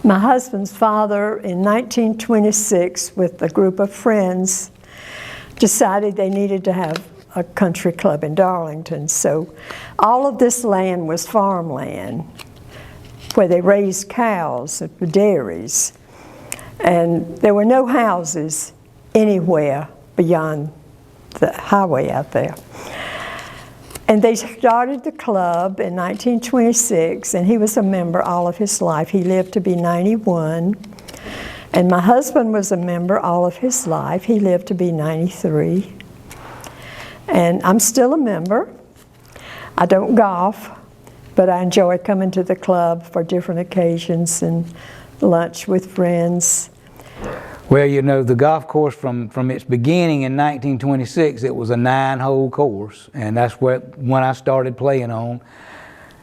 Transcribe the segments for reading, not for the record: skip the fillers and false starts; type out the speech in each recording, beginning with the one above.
My husband's father, in 1926, with a group of friends, decided they needed to have a country club in Darlington. So all of this land was farmland where they raised cows at the dairies. And there were no houses anywhere beyond the highway out there. And they started the club in 1926, and he was a member all of his life. He lived to be 91. And my husband was a member all of his life. He lived to be 93. And I'm still a member. I don't golf, but I enjoy coming to the club for different occasions and lunch with friends. Well, you know, the golf course from its beginning in 1926, it was a 9-hole course, and that's when I started playing on.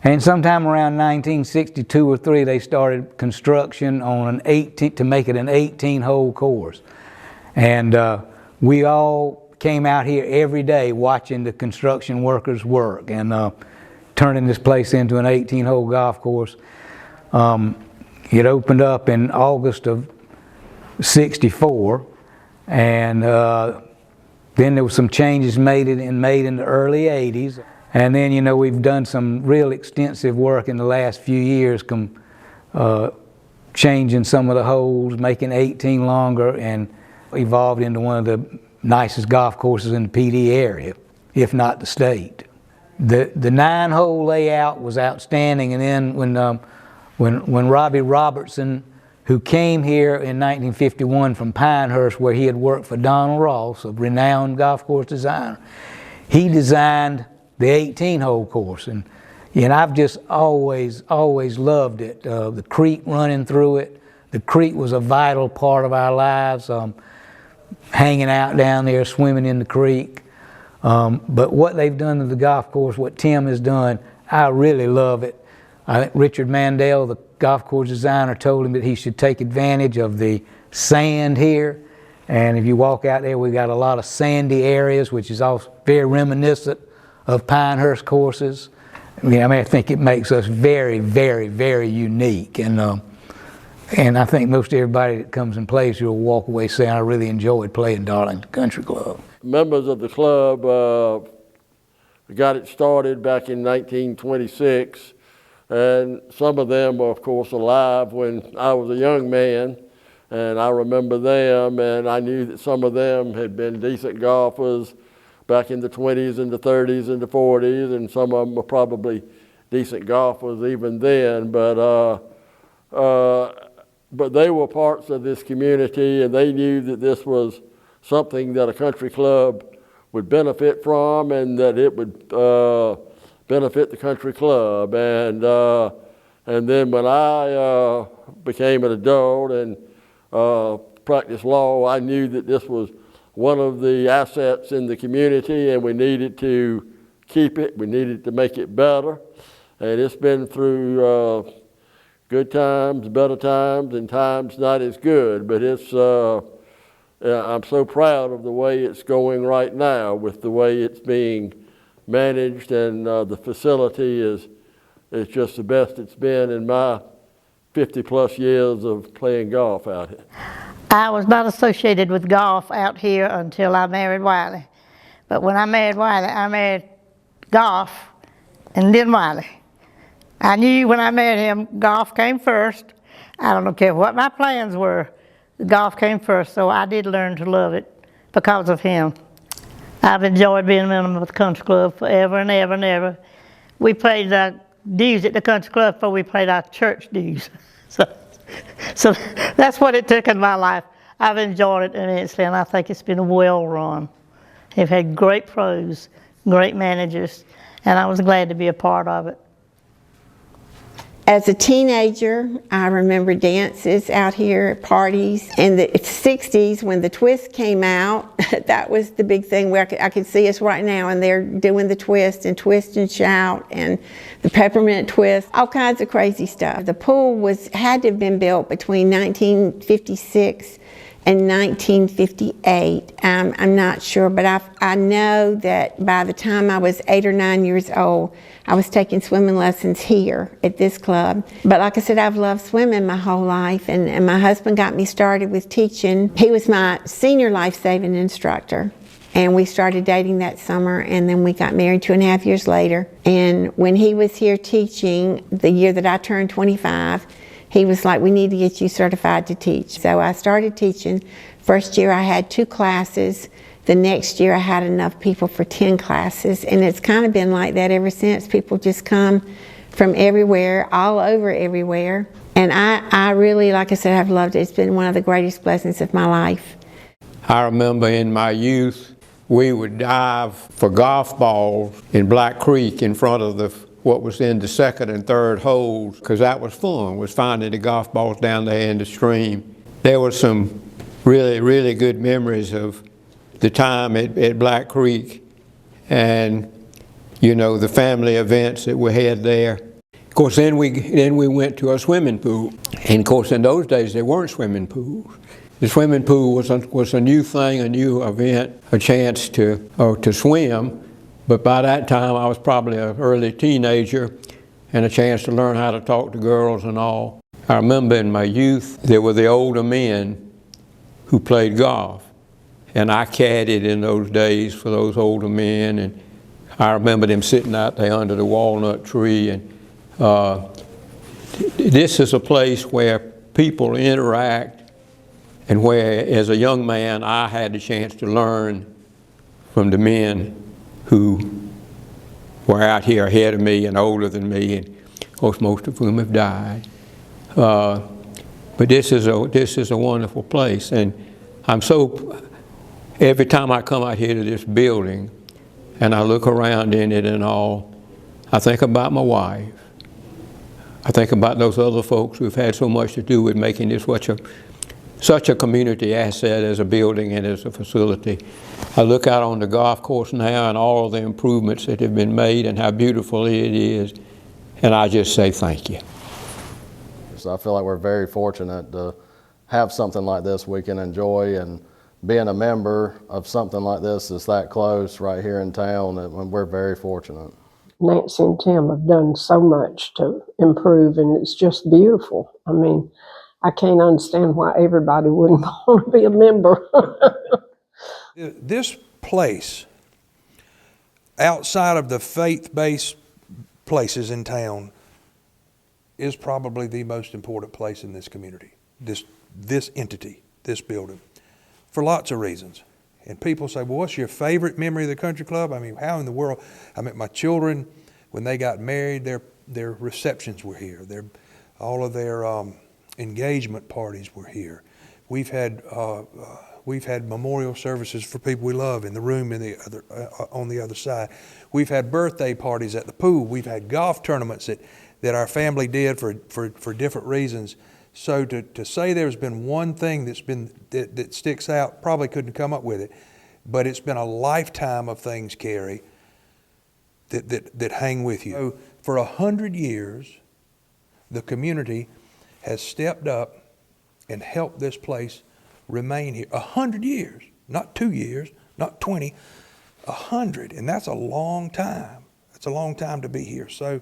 And sometime around 1962 or 3, they started construction on to make it an 18-hole course. And we all came out here every day watching the construction workers work and turning this place into an 18-hole golf course. It opened up in August of '64, and then there were some changes made in the early '80s, and then, you know, we've done some real extensive work in the last few years, changing some of the holes, making 18 longer, and evolved into one of the nicest golf courses in the PD area, if not the state. The 9-hole layout was outstanding, and then when Robbie Robertson, who came here in 1951 from Pinehurst, where he had worked for Donald Ross, a renowned golf course designer, he designed the 18-hole course, and I've just always loved it. The creek running through it. The creek was a vital part of our lives, hanging out down there, swimming in the creek. But what they've done to the golf course, what Tim has done, I really love it. I think Richard Mandel, the golf course designer, told him that he should take advantage of the sand here. And if you walk out there, we've got a lot of sandy areas, which is also very reminiscent of Pinehurst courses. I think it makes us very, very, very unique. And I think most everybody that comes and plays here will walk away saying, I really enjoyed playing Darlington Country Club. Members of the club got it started back in 1926. And some of them were, of course, alive when I was a young man, and I remember them, and I knew that some of them had been decent golfers back in the 20s and the 30s and the 40s, and some of them were probably decent golfers even then, but they were parts of this community, and they knew that this was something that a country club would benefit from, and that it would benefit the country club. And then when I became an adult and practiced law, I knew that this was one of the assets in the community, and we needed to keep it. We needed to make it better. And it's been through good times, better times, and times not as good. But it's I'm so proud of the way it's going right now, with the way it's being managed, and the facility is just the best it's been in my 50-plus years of playing golf out here. I was not associated with golf out here until I married Wiley. But when I married Wiley, I married golf and then Wiley. I knew when I married him, golf came first. I don't care what my plans were, golf came first, so I did learn to love it because of him. I've enjoyed being a member of the country club forever and ever and ever. We played the dues at the country club before we played our church dues. So that's what it took in my life. I've enjoyed it immensely, and I think it's been well run. They've had great pros, great managers, and I was glad to be a part of it. As a teenager, I remember dances out here, parties. In the 60s, when the twist came out, that was the big thing where I could see us right now, and they're doing the twist and shout and the peppermint twist, all kinds of crazy stuff. The pool had to have been built between 1956 in 1958. I'm not sure, but I know that by the time I was 8 or 9 years old, I was taking swimming lessons here at this club. But like I said, I've loved swimming my whole life, and my husband got me started with teaching. He was my senior life-saving instructor. And we started dating that summer, and then we got married 2.5 years later. And when he was here teaching, the year that I turned 25, he was like, we need to get you certified to teach. So I started teaching. First year I had 2 classes. The next year I had enough people for 10 classes. And it's kind of been like that ever since. People just come from everywhere, all over everywhere. And I really, like I said, I've loved it. It's been one of the greatest blessings of my life. I remember in my youth, we would dive for golf balls in Black Creek in front of what was in the second and third holes, because that was fun, was finding the golf balls down there in the stream. There were some really, really good memories of the time at Black Creek and, you know, the family events that we had there. Of course, then we went to a swimming pool. And of course, in those days, there weren't swimming pools. The swimming pool was a new thing, a new event, a chance to swim. But by that time, I was probably an early teenager and a chance to learn how to talk to girls and all. I remember in my youth, there were the older men who played golf. And I caddied in those days for those older men. And I remember them sitting out there under the walnut tree. And this is a place where people interact, and where, as a young man, I had the chance to learn from the men who were out here ahead of me and older than me, and of course most of whom have died. But this is a wonderful place, and every time I come out here to this building and I look around in it and all, I think about my wife. I think about those other folks who've had so much to do with making this such a community asset as a building and as a facility. I look out on the golf course now and all of the improvements that have been made and how beautiful it is, and I just say thank you. So I feel like we're very fortunate to have something like this we can enjoy, and being a member of something like this is that close right here in town, and we're very fortunate. Nancy and Tim have done so much to improve, and it's just beautiful. I mean, I can't understand why everybody wouldn't want to be a member. This place, outside of the faith-based places in town, is probably the most important place in this community, this entity, this building, for lots of reasons. And people say, well, what's your favorite memory of the country club? I mean, how in the world? I mean, my children, when they got married, their receptions were here. All of their engagement parties were here. We've had memorial services for people we love in the room on the other side. We've had birthday parties at the pool. We've had golf tournaments that our family did for different reasons. So to say there's been one thing that sticks out, probably couldn't come up with it, but it's been a lifetime of things, Carrie, that hang with you. So for 100 years, the community has stepped up and helped this place remain here. 100 years, not 2 years, not 20, 100, and that's a long time. That's a long time to be here. So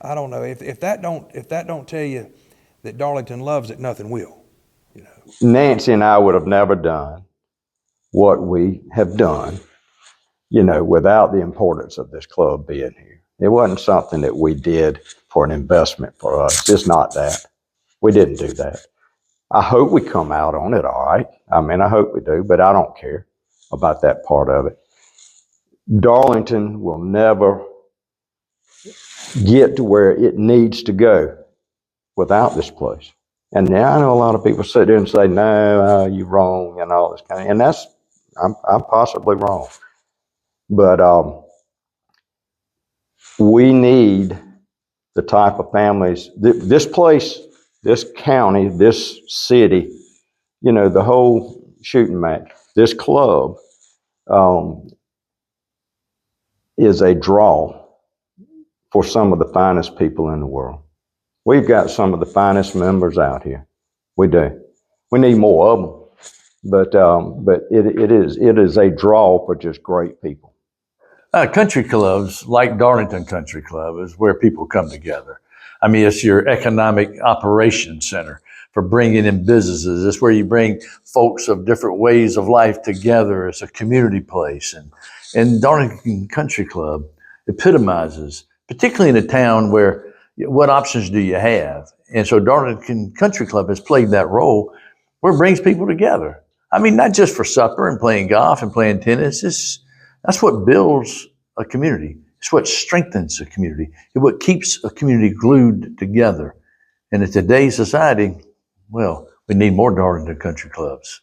I don't know if that don't tell you that Darlington loves it, nothing will. You know. Nancy and I would have never done what we have done, you know, without the importance of this club being here. It wasn't something that we did for an investment for us. It's not that. We didn't do that. I hope we come out on it all right. I mean, I hope we do, but I don't care about that part of it. Darlington will never get to where it needs to go without this place. And now I know a lot of people sit there and say, no, you're wrong and all this kind of, and I'm possibly wrong. But we need the type of families, this place, this county, this city, you know, the whole shooting match, this club is a draw for some of the finest people in the world. We've got some of the finest members out here. We do. We need more of them. But it is a draw for just great people. Country clubs, like Darlington Country Club, is where people come together. I mean, it's your economic operations center for bringing in businesses. It's where you bring folks of different ways of life together. It's a community place. And Darlington Country Club epitomizes, particularly in a town where what options do you have? And so Darlington Country Club has played that role where it brings people together. I mean, not just for supper and playing golf and playing tennis. That's what builds a community. It's what strengthens a community. It's what keeps a community glued together. And in today's society, well, we need more Darlington Country Clubs.